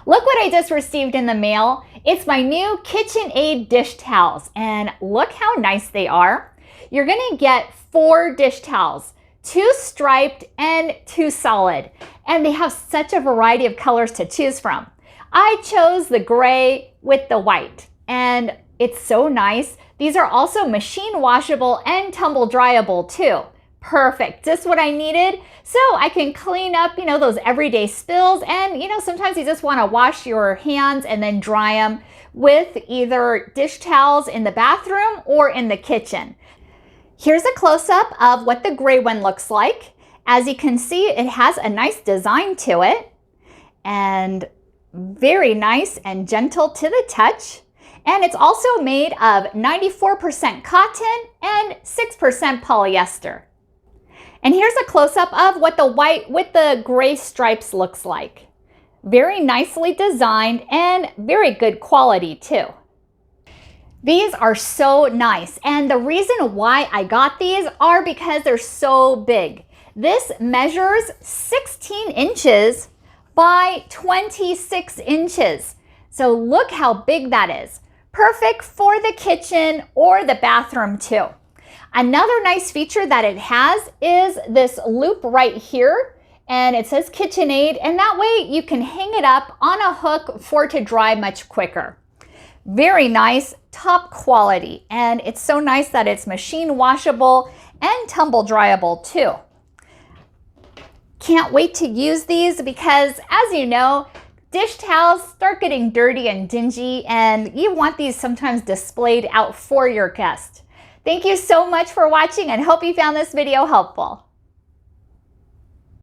Look what I just received in the mail. It's my new KitchenAid dish towels, and look how nice they are. You're gonna get 4 dish towels, 2 striped and 2 solid, and they have such a variety of colors to choose from. I chose the gray with the white, and it's so nice. These are also machine washable and tumble dryable too. Perfect, just what I needed. So I can clean up, those everyday spills, and sometimes you just want to wash your hands and then dry them with either dish towels in the bathroom or in the kitchen. Here's a close-up of what the gray one looks like. As you can see, it has a nice design to it and very nice and gentle to the touch. And it's also made of 94% cotton and 6% polyester. And here's a close-up of what the white with the gray stripes looks like. Very nicely designed and very good quality too. These are so nice, and the reason why I got these are because they're so big. This measures 16 inches by 26 inches. So look how big that is. Perfect for the kitchen or the bathroom too. Another nice feature that it has is this loop right here, and it says KitchenAid, and that way you can hang it up on a hook for it to dry much quicker. Very nice, top quality, and it's so nice that it's machine washable and tumble dryable too. Can't wait to use these because, as you know, dish towels start getting dirty and dingy, and you want these sometimes displayed out for your guests. Thank you so much for watching, and hope you found this video helpful.